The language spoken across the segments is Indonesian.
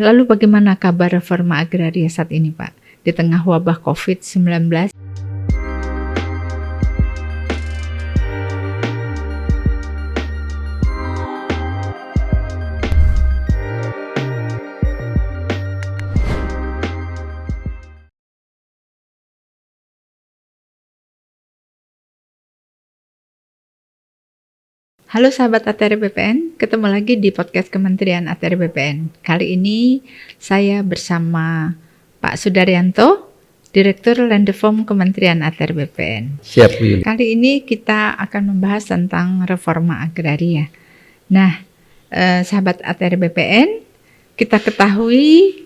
Lalu bagaimana kabar reforma agraria saat ini, Pak? Di tengah wabah COVID-19? Halo sahabat ATR BPN, ketemu lagi di podcast Kementerian ATR BPN. Kali ini saya bersama Pak Sudaryanto, Direktur Landeform Kementerian ATR BPN. Siap, Bu Yuli. Kali ini kita akan membahas tentang reforma agraria. Nah, sahabat ATR BPN, kita ketahui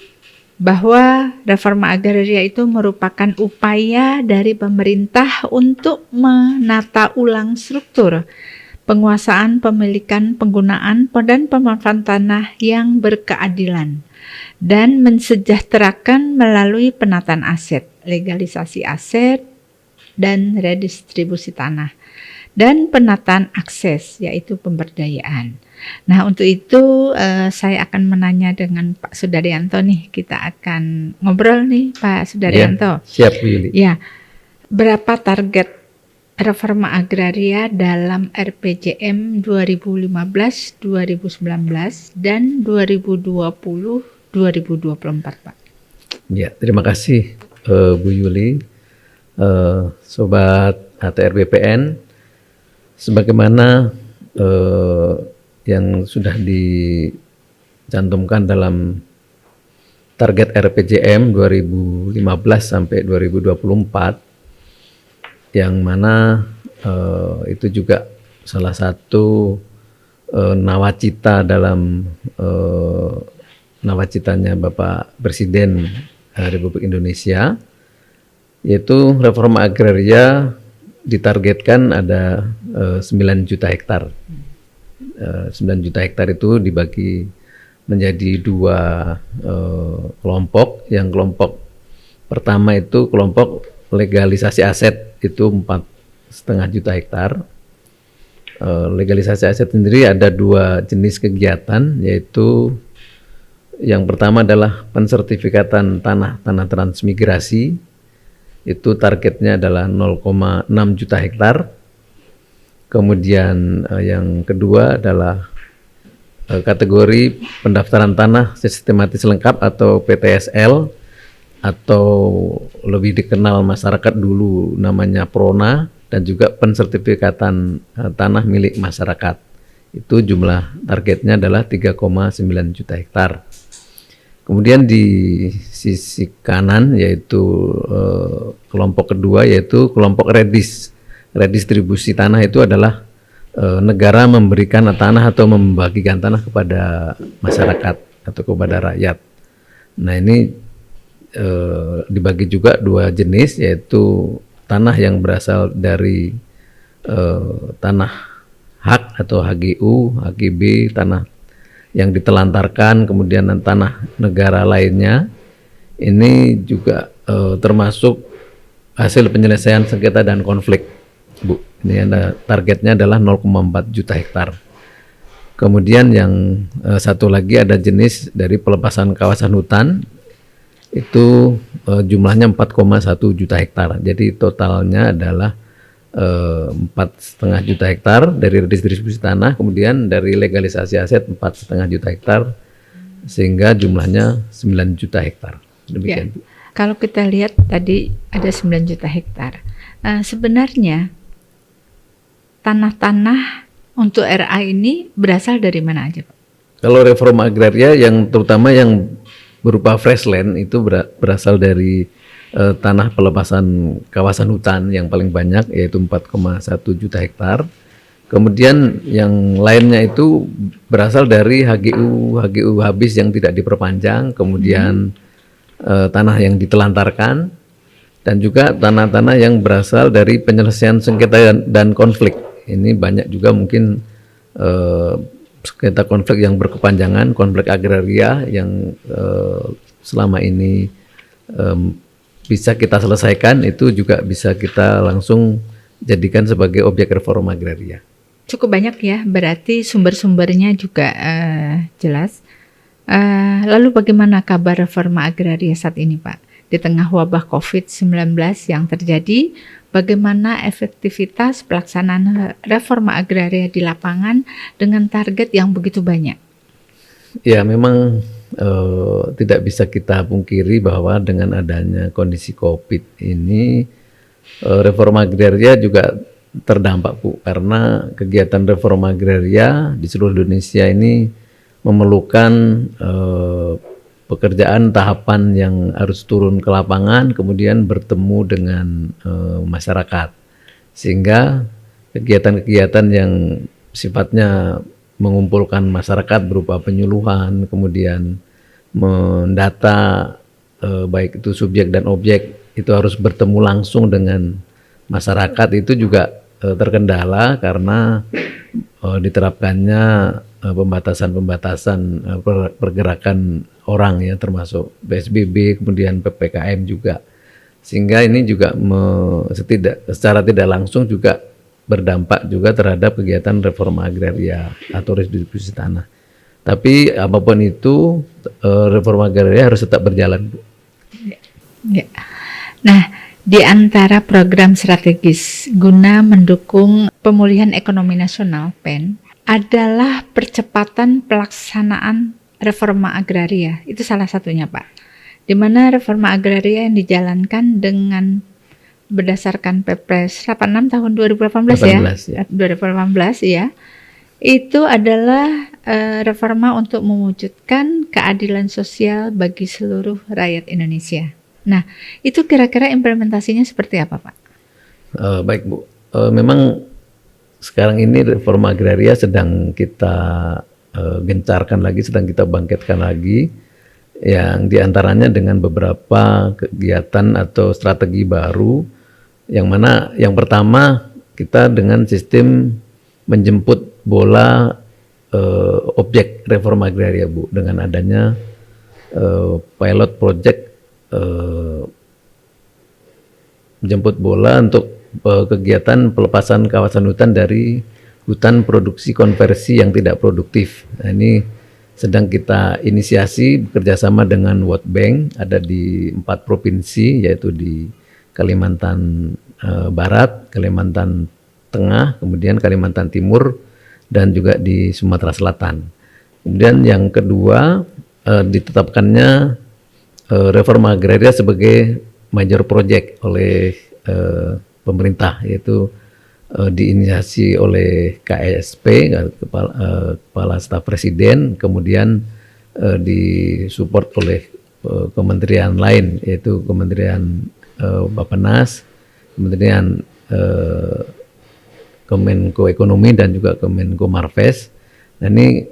bahwa reforma agraria itu merupakan upaya dari pemerintah untuk menata ulang struktur penguasaan, pemilikan, penggunaan, dan pemanfaatan tanah yang berkeadilan dan mensejahterakan melalui penataan aset, legalisasi aset, dan redistribusi tanah, dan penataan akses, yaitu pemberdayaan. Nah, untuk itu saya akan menanya dengan Pak Sudaryanto nih, kita akan ngobrol nih Pak Sudaryanto. Ya, siap, Bu Yuli. Ya, berapa target reforma agraria dalam RPJM 2015-2019 dan 2020-2024, Pak? Ya, terima kasih Bu Yuli. Sobat ATR BPN, sebagaimana yang sudah dicantumkan dalam target RPJM 2015 sampai 2024, yang mana itu juga salah satu nawacita dalam nawacitanya Bapak Presiden Republik Indonesia, yaitu reforma agraria ditargetkan ada 9 juta hektar. 9 juta hektar itu dibagi menjadi dua kelompok. Yang kelompok pertama itu kelompok legalisasi aset, itu 4,5 juta hektar. Legalisasi aset sendiri ada dua jenis kegiatan, yaitu yang pertama adalah pensertifikatan tanah transmigrasi, itu targetnya adalah 0,6 juta hektar. Kemudian yang kedua adalah kategori pendaftaran tanah sistematis lengkap atau PTSL, atau lebih dikenal masyarakat dulu namanya PRONA, dan juga pensertifikatan tanah milik masyarakat. Itu jumlah targetnya adalah 3,9 juta hektar. Kemudian di sisi kanan yaitu kelompok kedua, yaitu kelompok redistribusi tanah. Itu adalah negara memberikan tanah atau membagikan tanah kepada masyarakat atau kepada rakyat. Nah, ini dibagi juga dua jenis, yaitu tanah yang berasal dari tanah hak atau HGU, HGB, tanah yang ditelantarkan, kemudian tanah negara lainnya. Ini juga termasuk hasil penyelesaian sengketa dan konflik, Bu. Ini ada targetnya adalah 0,4 juta hektar. Kemudian yang satu lagi ada jenis dari pelepasan kawasan hutan, itu jumlahnya 4,1 juta hektar. Jadi totalnya adalah 4,5 juta hektar dari redistribusi tanah, kemudian dari legalisasi aset 4,5 juta hektar, sehingga jumlahnya 9 juta hektar. Demikian. Ya, kalau kita lihat tadi ada 9 juta hektar. Sebenarnya tanah-tanah untuk RA ini berasal dari mana aja, Pak? Kalau reforma agraria yang terutama yang berupa fresh land itu berasal dari tanah pelepasan kawasan hutan yang paling banyak, yaitu 4,1 juta hektar. Kemudian yang lainnya itu berasal dari HGU habis yang tidak diperpanjang, kemudian tanah yang ditelantarkan, dan juga tanah-tanah yang berasal dari penyelesaian sengketa dan konflik. Ini banyak juga mungkin sengketa konflik yang berkepanjangan, konflik agraria yang selama ini bisa kita selesaikan, itu juga bisa kita langsung jadikan sebagai objek reforma agraria. Cukup banyak ya, berarti sumber-sumbernya juga jelas. Lalu bagaimana kabar reforma agraria saat ini, Pak? Di tengah wabah COVID-19 yang terjadi, bagaimana efektivitas pelaksanaan reforma agraria di lapangan dengan target yang begitu banyak? Ya, memang tidak bisa kita pungkiri bahwa dengan adanya kondisi COVID ini reforma agraria juga terdampak, Bu, karena kegiatan reforma agraria di seluruh Indonesia ini memerlukan pekerjaan tahapan yang harus turun ke lapangan, kemudian bertemu dengan masyarakat, sehingga kegiatan-kegiatan yang sifatnya mengumpulkan masyarakat berupa penyuluhan, kemudian mendata baik itu subjek dan objek, itu harus bertemu langsung dengan masyarakat, itu juga terkendala karena diterapkannya pembatasan-pembatasan pergerakan orang ya, termasuk PSBB, kemudian PPKM juga, sehingga ini juga secara tidak langsung juga berdampak juga terhadap kegiatan reforma agraria atau redistribusi tanah. Tapi apapun itu, reforma agraria harus tetap berjalan, Bu. Ya. Nah, di antara program strategis guna mendukung pemulihan ekonomi nasional (PEN) adalah percepatan pelaksanaan reforma agraria. Itu salah satunya, Pak. Di mana reforma agraria yang dijalankan dengan berdasarkan Perpres 86 tahun 2018 ya. 2018 ya. Itu adalah reforma untuk mewujudkan keadilan sosial bagi seluruh rakyat Indonesia. Nah, itu kira-kira implementasinya seperti apa, Pak? Baik, Bu. Memang sekarang ini reforma agraria sedang kita gencarkan lagi, sedang kita bangkitkan lagi, yang diantaranya dengan beberapa kegiatan atau strategi baru, yang mana yang pertama kita dengan sistem menjemput bola objek reforma agraria, Bu, dengan adanya pilot project menjemput bola untuk kegiatan pelepasan kawasan hutan dari hutan produksi konversi yang tidak produktif. Nah, ini sedang kita inisiasi bekerjasama dengan World Bank, ada di 4 provinsi, yaitu di Kalimantan Barat, Kalimantan Tengah, kemudian Kalimantan Timur, dan juga di Sumatera Selatan. Kemudian yang kedua, ditetapkannya reforma agraria sebagai major project oleh pemerintah, yaitu diinisiasi oleh KSP, Kepala Staf Presiden, kemudian disupport oleh kementerian lain, yaitu Kementerian Bappenas, Kementerian Kemenko Ekonomi, dan juga Kemenko Marves. Nah, ini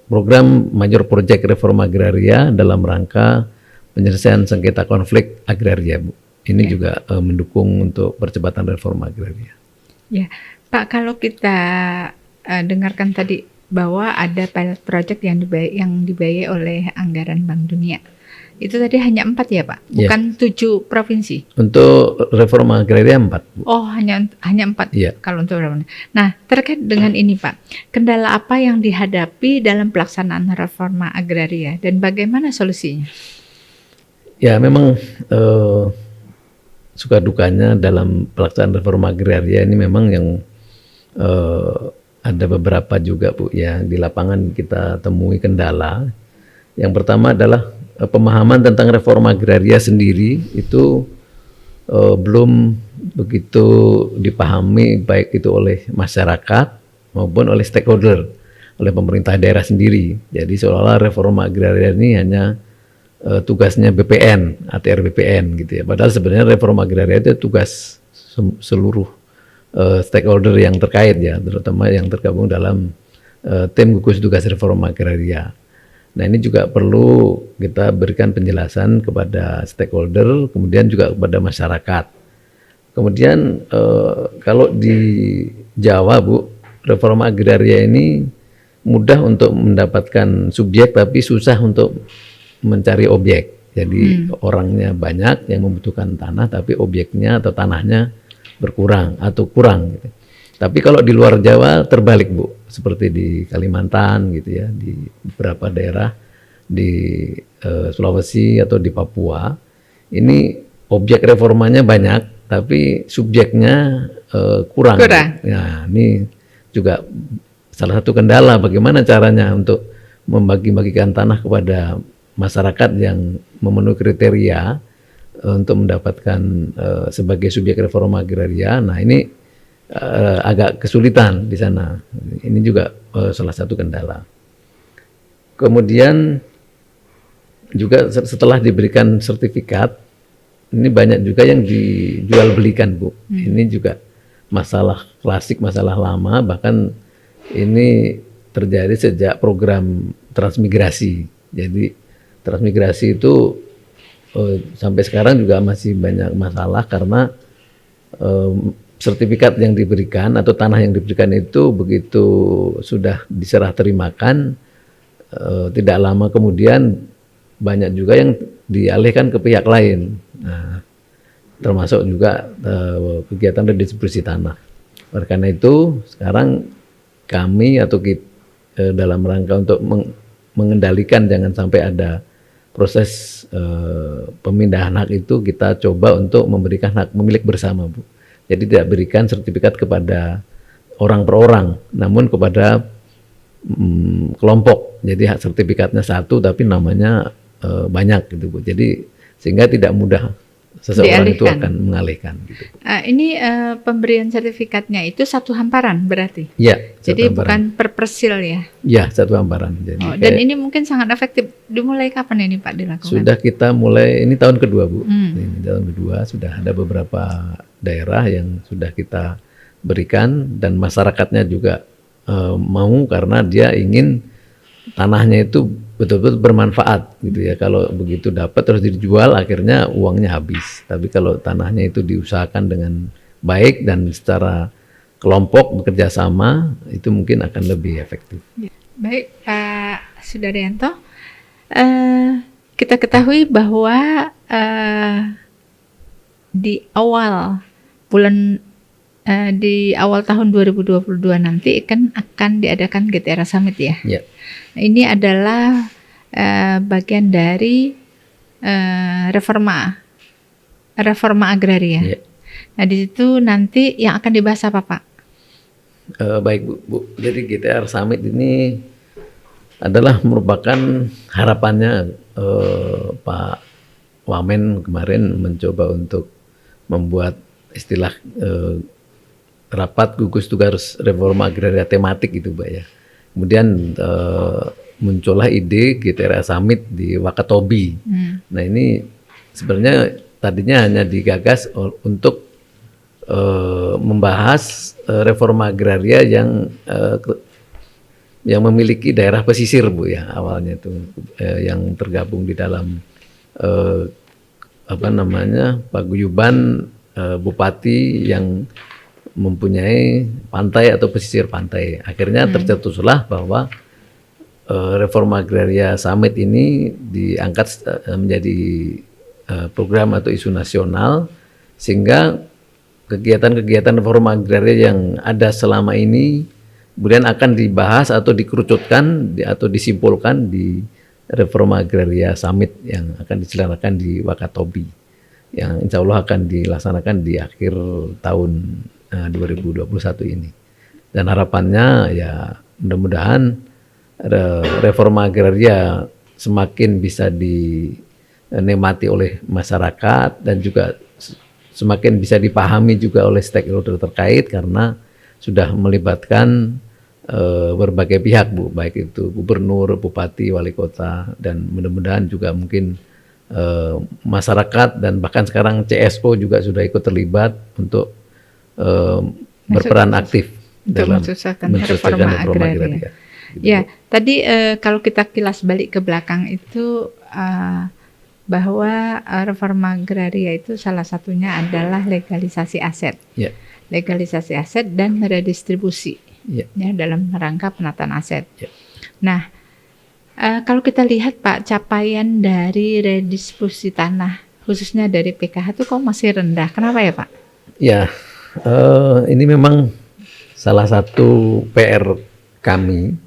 program major project reforma agraria dalam rangka penyelesaian sengketa konflik agraria, Bu. Ini juga mendukung untuk percepatan reforma agraria. Ya, Pak, kalau kita dengarkan tadi bahwa ada pilot project yang dibiayai oleh anggaran Bank Dunia. Itu tadi hanya 4 ya, Pak? Bukan 7 provinsi? Untuk reforma agraria 4, Bu. Oh, hanya 4 ya. Kalau untuk reforma. Nah, terkait dengan ini, Pak, kendala apa yang dihadapi dalam pelaksanaan reforma agraria dan bagaimana solusinya? Ya, memang suka dukanya dalam pelaksanaan reforma agraria ini memang yang ada beberapa juga, Bu, ya, di lapangan kita temui kendala. Yang pertama adalah pemahaman tentang reforma agraria sendiri itu belum begitu dipahami, baik itu oleh masyarakat maupun oleh stakeholder, oleh pemerintah daerah sendiri. Jadi seolah-olah reforma agraria ini hanya tugasnya BPN, ATR BPN gitu ya. Padahal sebenarnya reforma agraria itu tugas seluruh stakeholder yang terkait ya, terutama yang tergabung dalam tim gugus tugas reforma agraria. Nah, ini juga perlu kita berikan penjelasan kepada stakeholder, kemudian juga kepada masyarakat. Kemudian kalau di Jawa, Bu, reforma agraria ini mudah untuk mendapatkan subjek tapi susah untuk mencari objek. Jadi orangnya banyak yang membutuhkan tanah tapi objeknya atau tanahnya berkurang atau kurang gitu. Tapi kalau di luar Jawa terbalik Bu, seperti di Kalimantan gitu ya, di beberapa daerah di Sulawesi atau di Papua, ini objek reformanya banyak, tapi subjeknya kurang. Nah, ini juga salah satu kendala bagaimana caranya untuk membagi-bagikan tanah kepada masyarakat yang memenuhi kriteria untuk mendapatkan sebagai subjek reforma agraria. Nah, ini agak kesulitan di sana. Ini juga salah satu kendala. Kemudian juga setelah diberikan sertifikat, ini banyak juga yang dijual belikan Bu. Ini juga masalah klasik, masalah lama, bahkan ini terjadi sejak program transmigrasi. Jadi transmigrasi itu sampai sekarang juga masih banyak masalah karena sertifikat yang diberikan atau tanah yang diberikan itu begitu sudah diserah terimakan, tidak lama kemudian banyak juga yang dialihkan ke pihak lain. Nah, termasuk juga kegiatan redistribusi tanah. Oleh karena itu sekarang kami atau kita, dalam rangka untuk mengendalikan jangan sampai ada proses pemindahan hak itu, kita coba untuk memberikan hak pemilik bersama Bu. Jadi tidak berikan sertifikat kepada orang per orang, namun kepada kelompok. Jadi hak sertifikatnya satu tapi namanya banyak gitu Bu. Jadi sehingga tidak mudah seseorang itu akan mengalihkan gitu. Ini pemberian sertifikatnya itu satu hamparan berarti? Iya. Jadi bukan per persil ya? Iya, satu hamparan. Jadi dan ini mungkin sangat efektif. Dimulai kapan ini Pak dilakukan? Sudah kita mulai, ini tahun kedua Bu. Ini tahun kedua sudah ada beberapa daerah yang sudah kita berikan dan masyarakatnya juga mau karena dia ingin tanahnya itu betul-betul bermanfaat gitu ya. Kalau begitu dapat terus dijual akhirnya uangnya habis. Tapi kalau tanahnya itu diusahakan dengan baik dan secara kelompok bekerja sama, itu mungkin akan lebih efektif. Baik Pak Sudaryanto, kita ketahui bahwa di awal tahun 2022 nanti akan diadakan GTRA Summit ya. Yeah. Ini adalah bagian dari reforma agraria. Yeah. Nah di situ nanti yang akan dibahas apa Pak? Baik Bu. Jadi GTRA Summit ini adalah merupakan harapannya Pak Wamen kemarin mencoba untuk membuat istilah rapat gugus tugas reforma agraria tematik itu Mbak ya. Kemudian muncullah ide GTRA Summit di Wakatobi. Nah ini sebenarnya tadinya hanya digagas untuk membahas reforma agraria yang memiliki daerah pesisir Bu ya, awalnya itu yang tergabung di dalam paguyuban bupati yang mempunyai pantai atau pesisir pantai. Akhirnya tercetuslah bahwa reforma agraria Summit ini diangkat menjadi program atau isu nasional, sehingga kegiatan-kegiatan reforma agraria yang ada selama ini kemudian akan dibahas atau dikerucutkan atau disimpulkan di reforma agraria Summit yang akan diselenggarakan di Wakatobi, yang insya Allah akan dilaksanakan di akhir tahun 2021 ini. Dan harapannya ya mudah-mudahan reforma agraria semakin bisa dinikmati oleh masyarakat dan juga semakin bisa dipahami juga oleh stakeholder terkait, karena sudah melibatkan berbagai pihak Bu, baik itu gubernur, bupati, wali kota, dan mudah-mudahan juga mungkin masyarakat dan bahkan sekarang CSO juga sudah ikut terlibat untuk berperan aktif dalam reforma agraria. Gitu. Ya, tadi kalau kita kilas balik ke belakang itu bahwa reforma agraria itu salah satunya adalah legalisasi aset, legalisasi aset dan redistribusi, ya dalam rangka penataan aset. Nah, kalau kita lihat Pak, capaian dari redistribusi tanah khususnya dari PKH itu kok masih rendah? Kenapa ya Pak? Ya, ini memang salah satu PR kami,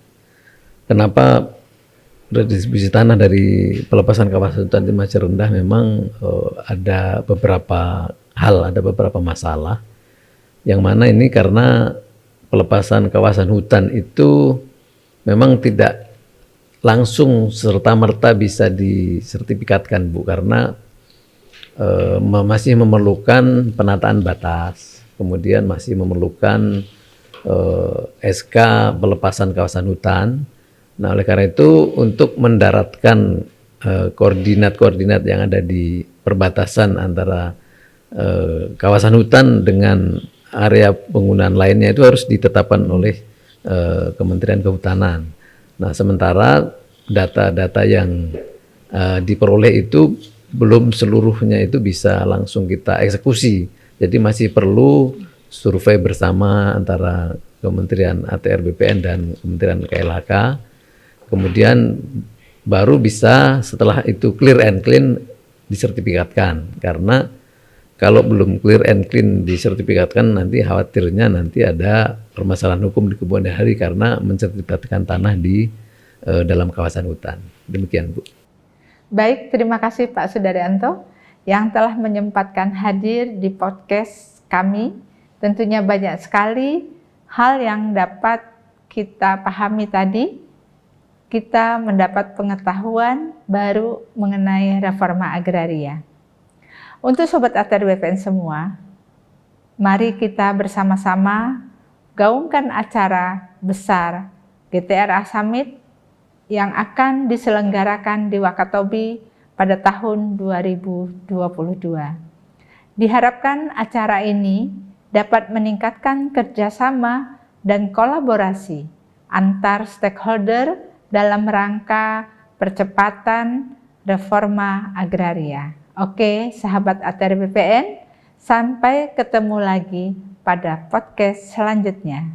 kenapa redistribusi tanah dari pelepasan kawasan hutan itu masih rendah, memang ada beberapa hal, ada beberapa masalah. Yang mana ini karena pelepasan kawasan hutan itu memang tidak langsung serta-merta bisa disertifikatkan, Bu, karena masih memerlukan penataan batas, kemudian masih memerlukan SK pelepasan kawasan hutan. Nah, oleh karena itu untuk mendaratkan koordinat-koordinat yang ada di perbatasan antara kawasan hutan dengan area penggunaan lainnya itu harus ditetapkan oleh Kementerian Kehutanan. Nah, sementara data-data yang diperoleh itu belum seluruhnya itu bisa langsung kita eksekusi. Jadi masih perlu survei bersama antara Kementerian ATR BPN dan Kementerian KLHK. Kemudian baru bisa setelah itu clear and clean disertifikatkan. Karena kalau belum clear and clean disertifikatkan, nanti khawatirnya nanti ada permasalahan hukum di kemudian hari karena mensertifikatkan tanah di dalam kawasan hutan. Demikian, Bu. Baik, terima kasih Pak Sudaryanto yang telah menyempatkan hadir di podcast kami. Tentunya banyak sekali hal yang dapat kita pahami tadi. Kita mendapat pengetahuan baru mengenai reforma agraria. Untuk Sobat ATR BPN semua, mari kita bersama-sama gaungkan acara besar GTRA Summit yang akan diselenggarakan di Wakatobi pada tahun 2022. Diharapkan acara ini dapat meningkatkan kerjasama dan kolaborasi antar stakeholder dalam rangka percepatan reforma agraria. Oke, sahabat ATR BPN, sampai ketemu lagi pada podcast selanjutnya.